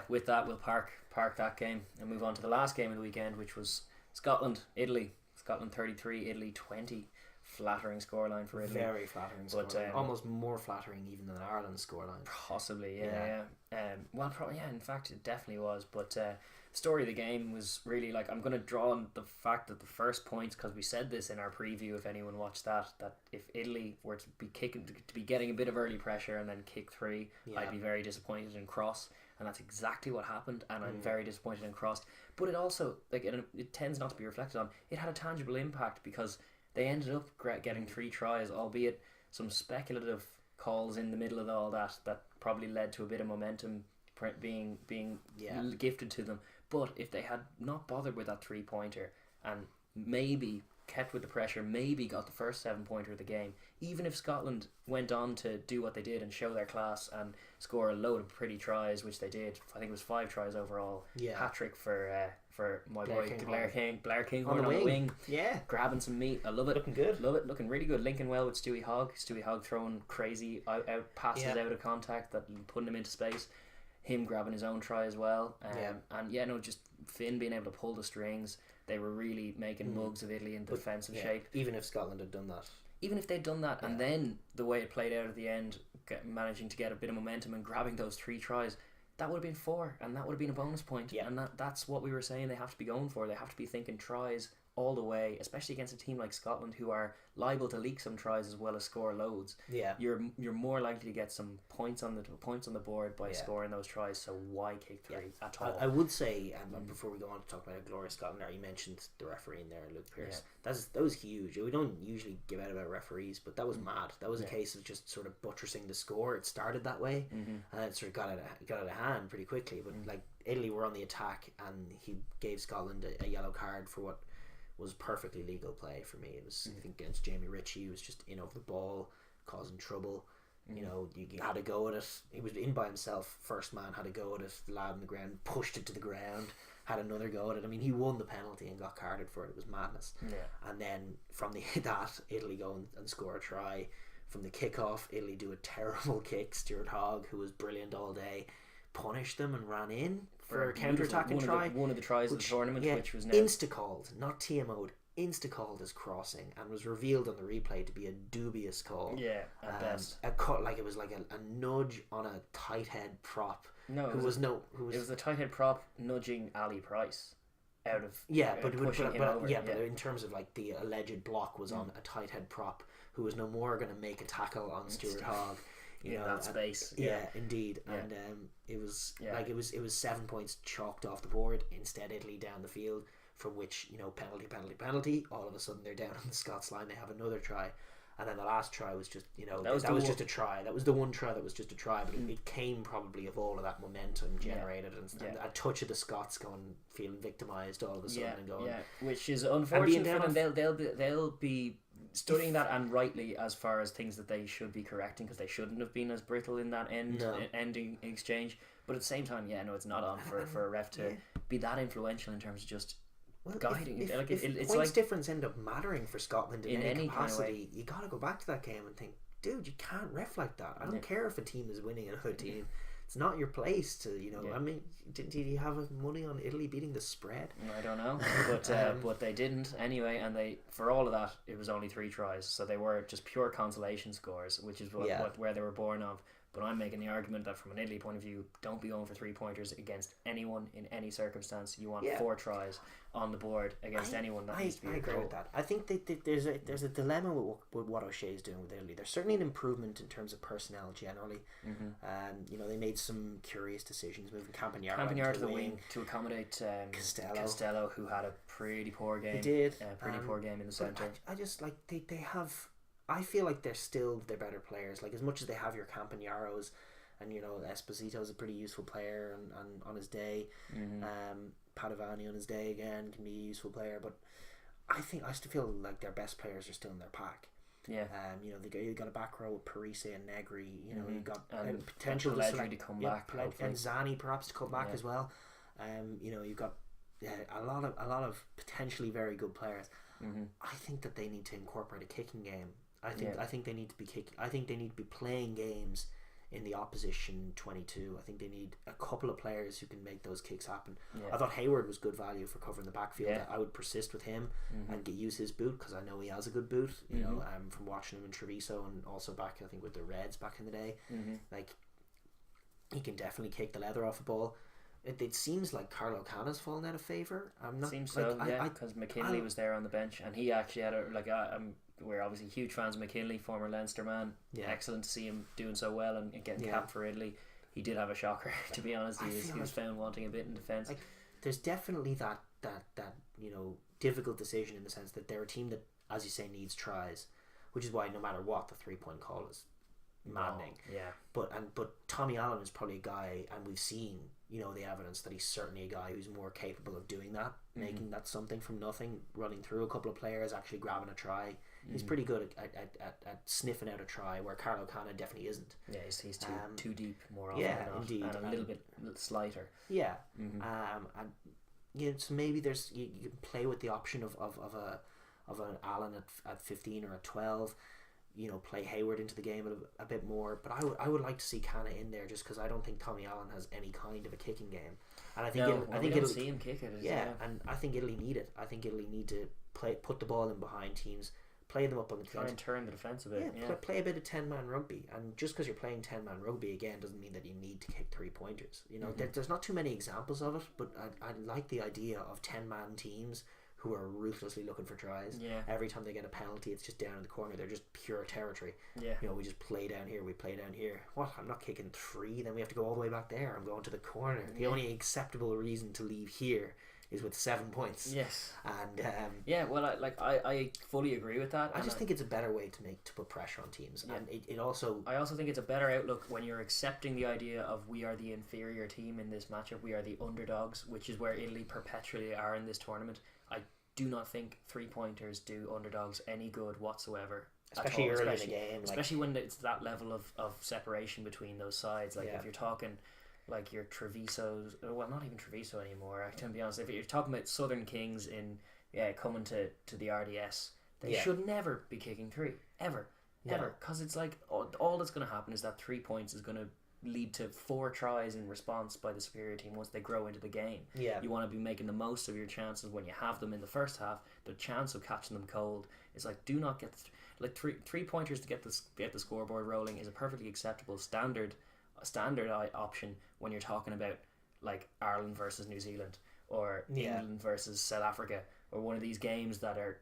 With that, we'll park that game and move on to the last game of the weekend, which was Scotland Italy. Scotland 33, Italy 20. Flattering scoreline for Italy. Very flattering scoreline. Almost more flattering even than Ireland's scoreline. Possibly, yeah. Well, probably, yeah. In fact, it definitely was. But the story of the game was really like, I'm going to draw on the fact that the first points, because we said this in our preview, if anyone watched that if Italy were to be getting a bit of early pressure and then kick three, I'd be very disappointed in Cross. And that's exactly what happened, and I'm very disappointed in Cross. But it also, like, it tends not to be reflected on. It had a tangible impact because they ended up getting 3 tries, albeit some speculative calls in the middle of all that probably led to a bit of momentum being gifted to them. But if they had not bothered with that 3-pointer and maybe kept with the pressure, maybe got the first 7-pointer of the game, even if Scotland went on to do what they did and show their class and score a load of pretty tries, which they did. I think it was 5 tries overall. Hat-trick for my boy Blair Kinghorn on the wing. Yeah, grabbing some meat. I love it. Looking good. Love it. Looking really good. Linking well with Stewie Hogg. Stewie Hogg throwing crazy out passes out of contact that putting him into space. Him grabbing his own try as well. Just Finn being able to pull the strings. They were really making mugs of Italy in defensive shape. Even if Scotland had done that. Even if they'd done that, and then the way it played out at the end, managing to get a bit of momentum and grabbing those 3 tries, that would have been 4, and that would have been a bonus point. Yeah. And that's what we were saying they have to be going for. They have to be thinking tries all the way, especially against a team like Scotland who are liable to leak some tries as well as score loads. Yeah, you're more likely to get some points on the board by scoring those tries. So why kick 3 at all? I would say, before we go on to talk about glorious Scotland, you mentioned the referee in there, Luke Pearce. That was huge. We don't usually give out about referees, but that was mad. That was a case of just sort of buttressing the score. It started that way, and it sort of got out of hand pretty quickly. But like Italy were on the attack, and he gave Scotland a yellow card for what was perfectly legal play for me. It was I think against Jamie Ritchie. He was just in over the ball, causing trouble. You know, you had to go at it. He was in by himself. First man had to go at it. The lad on the ground pushed it to the ground. Had another go at it. I mean, he won the penalty and got carded for it. It was madness. Yeah. And then from that, Italy go and score a try. From the kickoff, Italy do a terrible kick. Stuart Hogg, who was brilliant all day, punished them and ran in for a counter-attacking try. One of the tries of the tournament, which was now insta-called, not TMO'd, insta-called as crossing, and was revealed on the replay to be a dubious call. Yeah, at best. A cut, like it was like a nudge on a tight head prop. It was the tight head prop nudging Ali Price out of but in terms of like the alleged block was on a tight head prop who was no more going to make a tackle on Stuart Hogg. That space. Indeed. Yeah. And it was like it was 7 points chalked off the board. Instead, Italy down the field, from which penalty. All of a sudden, they're down on the Scots line. They have another try, and then the last try was just that was just a try. That was the one try that was just a try, but it came probably of all of that momentum generated and a touch of the Scots feeling victimised all of a sudden and going, which is unfortunate for them. They'll be studying that, and rightly, as far as things that they should be correcting, because they shouldn't have been as brittle in that ending exchange. But at the same time, it's not on for a ref to be that influential in terms of just guiding. If points difference end up mattering for Scotland in any capacity, kind of you got to go back to that game and think, dude, you can't ref like that. I don't care if a team is winning another team. It's not your place to, I mean, did you have money on Italy beating the spread? I don't know, but they didn't anyway, and for all of that, it was only 3 tries, so they were just pure consolation scores, which is where they were born of. But I'm making the argument that from an Italy point of view, don't be going for 3-pointers against anyone in any circumstance. You want 4 tries on the board against anyone that needs to be a goal. I agree with that. I think that there's a dilemma with what O'Shea's doing with Italy. There's certainly an improvement in terms of personnel generally. They made some curious decisions, moving Campagnaro to the wing to accommodate Costello, who had a pretty poor game. He did. Pretty poor game in the centre. I just like they have. I feel like they're better players. Like, as much as they have your Campagnaros, and Esposito's a pretty useful player and on his day. Padovani on his day again can be a useful player, but I still feel like their best players are still in their pack. Yeah. You got a back row with Parise and Negri. You've got potential to come back, and Zani perhaps to come back as well. You've got a lot of potentially very good players. I think that they need to incorporate a kicking game. I think they need to be kicking. I think they need to be playing games in the opposition 22. I think they need a couple of players who can make those kicks happen. Yeah. I thought Hayward was good value for covering the backfield. Yeah. I would persist with him Mm-hmm. and use his boot because I know he has a good boot. You know, from watching him in Treviso and also back, I think, with the Reds back in the day. Mm-hmm. Like, he can definitely kick the leather off a ball. It seems like Carlo Canna's fallen out of favour. I'm not. Seems like, so, yeah, because McKinley was there on the bench, and he actually had we're obviously huge fans of McKinley, former Leinster man. Yeah. Excellent to see him doing so well and getting capped for Italy. He did have a shocker, to be honest. He was found wanting a bit in defence. Like, there's definitely that difficult decision in the sense that they're a team that, as you say, needs tries, which is why no matter what, the 3-point call is maddening. Yeah. But Tommy Allen is probably a guy, and we've seen the evidence that he's certainly a guy who's more capable of doing that, making that something from nothing, running through a couple of players, actually grabbing a try. He's pretty good at sniffing out a try, where Carlo Canna definitely isn't. Yeah, he's too deep more often than not, indeed, and a little bit slighter. Yeah, so maybe you can play with the option of an Allen at 15 or at 12. Play Hayward into the game a bit more, but I would like to see Canna in there just because I don't think Tommy Allen has any kind of a kicking game, and I think it'll see him kick it. And I think Italy need it. I think Italy need to put the ball in behind teams, play them up on the try and turn the defence a bit. Play a bit of 10-man rugby, and just because you're playing 10-man rugby again doesn't mean that you need to kick 3-pointers. There's not too many examples of it, but I like the idea of 10-man teams who are ruthlessly looking for tries. Yeah. Every time they get a penalty, it's just down in the corner. They're just pure territory. Yeah. We just play down here. We play down here. What? I'm not kicking 3. Then we have to go all the way back there. I'm going to the corner. The only acceptable reason to leave here is with 7 points. Yes. And I fully agree with that. I just think it's a better way to put pressure on teams. Yeah. And it also... I also think it's a better outlook when you're accepting the idea of we are the inferior team in this matchup. We are the underdogs, which is where Italy perpetually are in this tournament. I do not think 3-pointers do underdogs any good whatsoever. Especially early in the game. Especially when it's that level of separation between those sides. If you're talking like your Trevisos, well, not even Treviso anymore, to be honest. If you're talking about Southern Kings coming to the RDS, they should never be kicking 3. Ever. Because it's like all that's going to happen is that 3 points is going to lead to 4 tries in response by the superior team once they grow into the game. Yeah. You want to be making the most of your chances when you have them in the first half. The chance of catching them cold is like, do not get three pointers to get the scoreboard rolling is a perfectly acceptable standard option when you're talking about like Ireland versus New Zealand or England versus South Africa or one of these games that are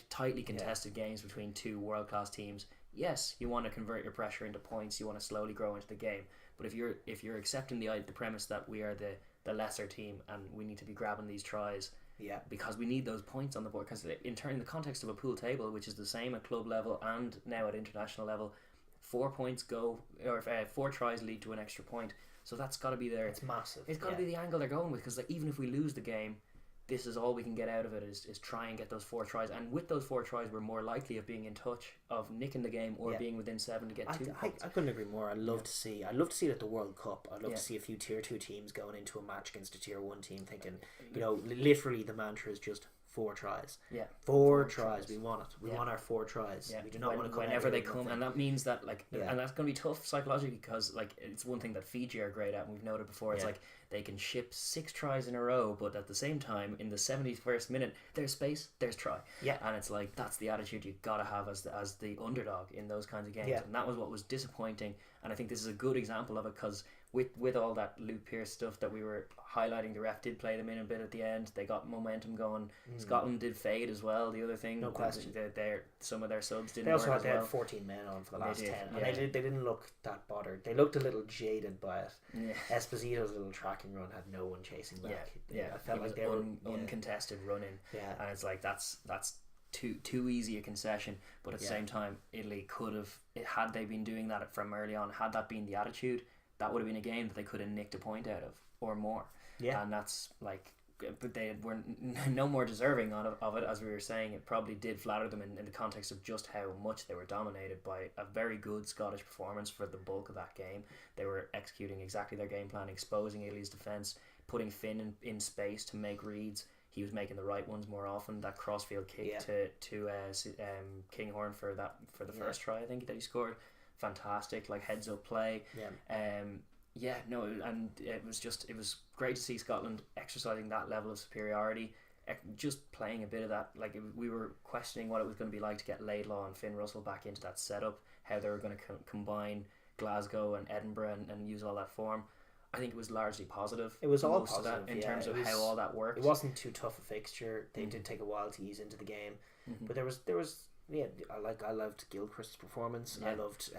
tightly contested games between 2 world-class teams. Yes, you want to convert your pressure into points. You want to slowly grow into the game. But if you're accepting the premise that we are the lesser team and we need to be grabbing these tries, because we need those points on the board. Because in the context of a pool table, which is the same at club level and now at international level, 4 points go or 4 tries lead to an extra point. So that's got to be there. It's massive. It's got to be the angle they're going with. Because even if we lose the game, this is all we can get out of it is try and get those 4 tries, and with those 4 tries we're more likely of being in touch of nicking the game or being within 7 to get 2 points. I couldn't agree more. I'd love to see it at the World Cup. I'd love to see a few tier 2 teams going into a match against a tier 1 team thinking, literally the mantra is just 4 tries. Yeah. 4 tries. We want it. We want our 4 tries. Yeah. We do not want to come whenever they come, nothing. and that means that and that's going to be tough psychologically because it's one thing that Fiji are great at, and we've noted before. It's like they can ship 6 tries in a row, but at the same time, in the 71st minute, there's space, there's try. Yeah. And it's like that's the attitude you got to have as the underdog in those kinds of games. Yeah. And that was what was disappointing. And I think this is a good example of it because with all that Luke Pearce stuff that we were highlighting, the ref did play them in a bit at the end. They got momentum going. Scotland did fade as well. The other thing, no question, some of their subs didn't. They also work had as well. 14 men on for the last 10, yeah. and they didn't look that bothered. They looked a little jaded by it. Yeah. Esposito's little tracking run had no one chasing back. Yeah, I felt it like was they were uncontested running. Yeah, and it's like that's too easy a concession. But at the same time, Italy could have, had they been doing that from early on, had that been the attitude, that would have been a game that they could have nicked a point out of or more. Yeah, and that's like, but they were no more deserving of it. As we were saying, it probably did flatter them in the context of just how much they were dominated by a very good Scottish performance for the bulk of that game. They were executing exactly their game plan, exposing Italy's defence, putting Finn in space to make reads. He was making the right ones more often. That crossfield kick to Kinghorn for the first try, I think, that he scored. fantastic, like heads up play. And it was great to see Scotland exercising that level of superiority, just playing a bit of that. Like, we were questioning what it was going to be like to get Laidlaw and Finn Russell back into that setup, how they were going to combine Glasgow and Edinburgh and use all that form. I think it was largely positive. It was all positive in terms of how all that worked. It wasn't too tough a fixture. They did take a while to ease into the game, but there was I loved Gilchrist's performance. I loved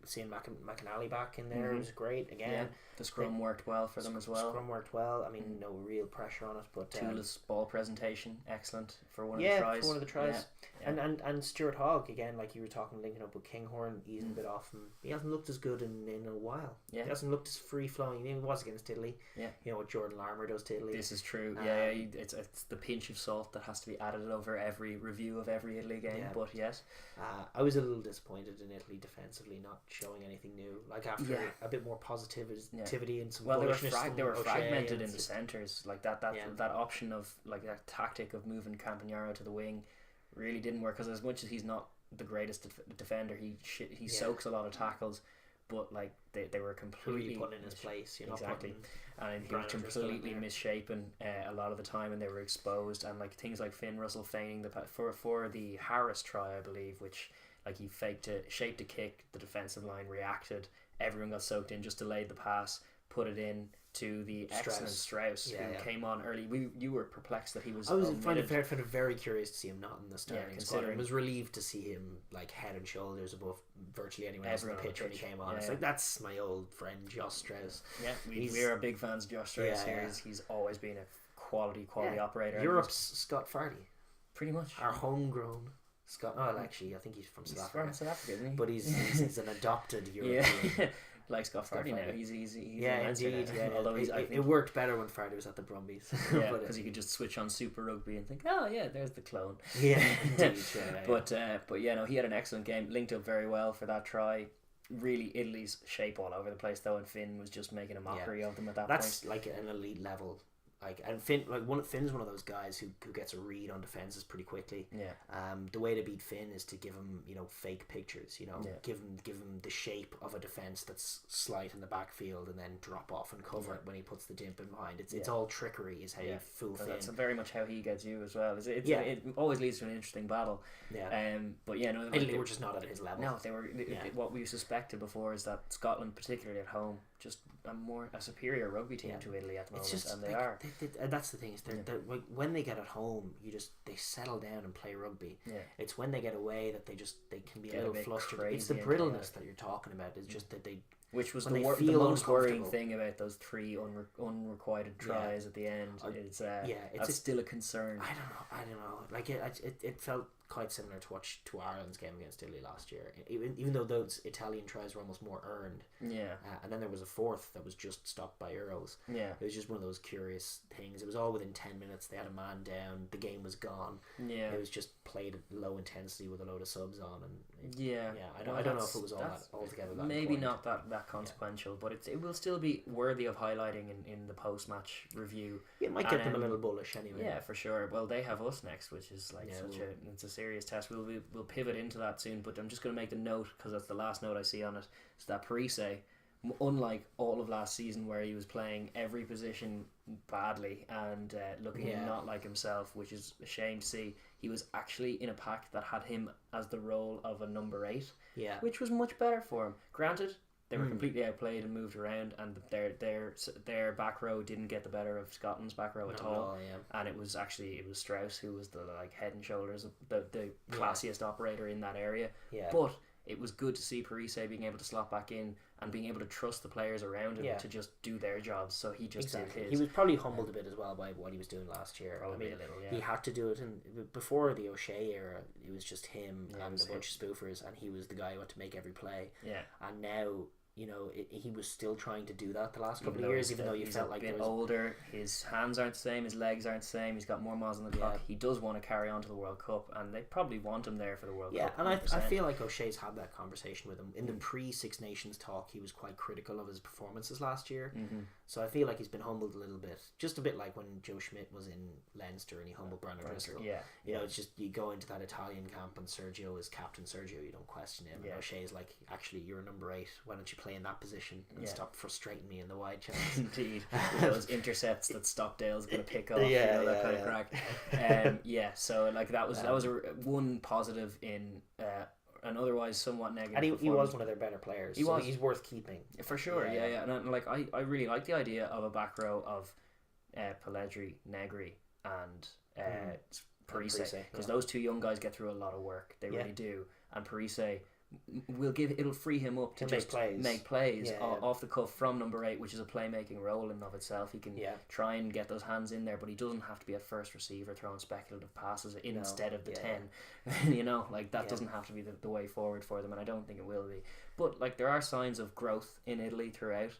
seeing McAnally back in there. It was great again. Yeah. The scrum worked well for them as well. Scrum worked well. I mean, no real pressure on it, but Tula's ball presentation excellent for one of the tries. For one of the tries. Yeah. And Stuart Hogg again, like you were talking, linking up with Kinghorn, easing a bit off him. He hasn't looked as good in a while. Yeah. He hasn't looked as free flowing. He was against Italy. Yeah. You know what Jordan Larmour does to Italy. This is true. It's the pinch of salt that has to be added over every review of every Italy game. Yeah. But yes. I was a little disappointed in Italy defensively, not showing anything new. Like after a bit more positivity and some they were fragmented in the centres. Like that option of like that tactic of moving Campagnaro to the wing really didn't work, because as much as he's not the greatest defender, he soaks a lot of tackles, but like they were completely put in his place, exactly, and he was completely misshapen a lot of the time, and they were exposed. And like things like Finn Russell feigning for the Harris try, I believe, which like he shaped a kick, the defensive line reacted, everyone got soaked in, just delayed the pass, put it in to the excellent Strauss, who came on early. You were perplexed that he was. I found it very curious to see him not in the starting squad. I was relieved to see him like head and shoulders above virtually anyone else on the pitch when he came on. It's like, that's my old friend Josh Strauss. Yeah, we are big fans of Josh Strauss here. He's always been a quality operator. Europe's Scott Fardy, pretty much. Our homegrown Scott. Oh, actually, I think he's from South Africa. From South Africa, isn't he? But he's an adopted European. Like Scott Fardy now. He's indeed. Yeah. Although it worked better when Fardy was at the Brumbies. Yeah, because you could just switch on Super Rugby and think, oh yeah, there's the clone. Yeah, indeed. But he had an excellent game. Linked up very well for that try. Really, Italy's shape all over the place though, and Finn was just making a mockery of them at that point. That's like an elite level. Like, and Finn's one of those guys who gets a read on defenses pretty quickly. Yeah. The way to beat Finn is to give him, fake pictures. Give him the shape of a defense that's slight in the backfield, and then drop off and cover it when he puts the dimp in behind. It's all trickery, is how you fool Finn. That's very much how he gets you as well. It always leads to an interesting battle. Yeah. Italy were just not at his level. No, they were. What we suspected before is that Scotland, particularly at home, just a superior rugby team to Italy at the moment, and they are. And that's the thing, is when they get at home, they settle down and play rugby. Yeah. It's when they get away that they can be a little flustered. It's the brittleness that you're talking about. It's just that they. Which was the most worrying thing about those three unrequited tries at the end. It's still a concern. I don't know. Like it felt quite similar to Ireland's game against Italy last year. Even though those Italian tries were almost more earned. Yeah. And then there was a fourth that was just stopped by Euros. Yeah. It was just one of those curious things. It was all within 10 minutes. They had a man down. The game was gone. Yeah. It was just played at low intensity with a load of subs on. And I don't know if it was all that altogether that maybe important. Not that consequential, but it will still be worthy of highlighting in the post-match review. It might get them a little bullish anyway. Yeah, for sure. Well, they have us next, which is like it's a serious test. We'll pivot into that soon, but I'm just going to make the note, because that's the last note I see on it, is that Parise, unlike all of last season where he was playing every position badly and looking not like himself, which is a shame to see, he was actually in a pack that had him as the role of a number 8, which was much better for him. Granted, they were completely outplayed and moved around, and their back row didn't get the better of Scotland's back row at all. And it was Strauss who was the head and shoulders the classiest operator in that area. Yeah. But it was good to see Parise being able to slot back in and being able to trust the players around him to just do their jobs. So he just did his. He was probably humbled a bit as well by what he was doing last year. Probably a little, he had to do it, and before the O'Shea era, it was just him and a bunch of spoofers, and he was the guy who had to make every play. Yeah. And now, he was still trying to do that the last couple of years, even though you felt like he's a bit older. His hands aren't the same, his legs aren't the same. He's got more miles on the clock. He does want to carry on to the World Cup, and they probably want him there for the World Cup. Yeah, and I feel like O'Shea's had that conversation with him in the pre-Six Nations talk. He was quite critical of his performances last year, so I feel like he's been humbled a little bit, just a bit like when Joe Schmidt was in Leinster and he humbled Brandon Driscoll. It's just you go into that Italian camp and Sergio is captain Sergio. You don't question him. And O'Shea's like, actually, you're a number 8. Why don't you play in that position and stop frustrating me in the wide channels? Indeed, those intercepts that Stockdale's going to pick off, that kind of crack. So like that was one positive in an otherwise somewhat negative. And he was one of their better players. He's worth keeping for sure. And like I really like the idea of a back row of Pellegrini, Negri, and Parise, because those two young guys get through a lot of work. They really do, and Parise it'll free him up to just make plays off the cuff from number 8, which is a playmaking role in and of itself. He can try and get those hands in there, but he doesn't have to be a first receiver throwing speculative passes instead of the 10. Like that doesn't have to be the way forward for them, and I don't think it will be. But like there are signs of growth in Italy throughout,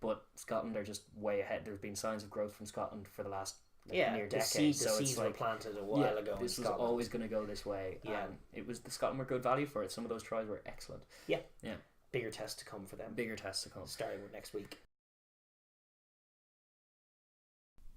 but Scotland are just way ahead. There's been signs of growth from Scotland for the last near decade. So it's like planted a while ago. This was always going to go this way. And it was the Scotland were good value for it. Some of those tries were excellent. Bigger tests to come for them. Starting with next week.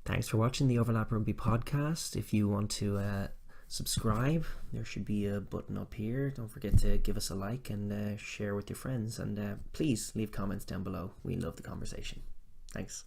Thanks for watching the Overlap Rugby podcast. If you want to subscribe, there should be a button up here. Don't forget to give us a like and share with your friends. And please leave comments down below. We love the conversation. Thanks.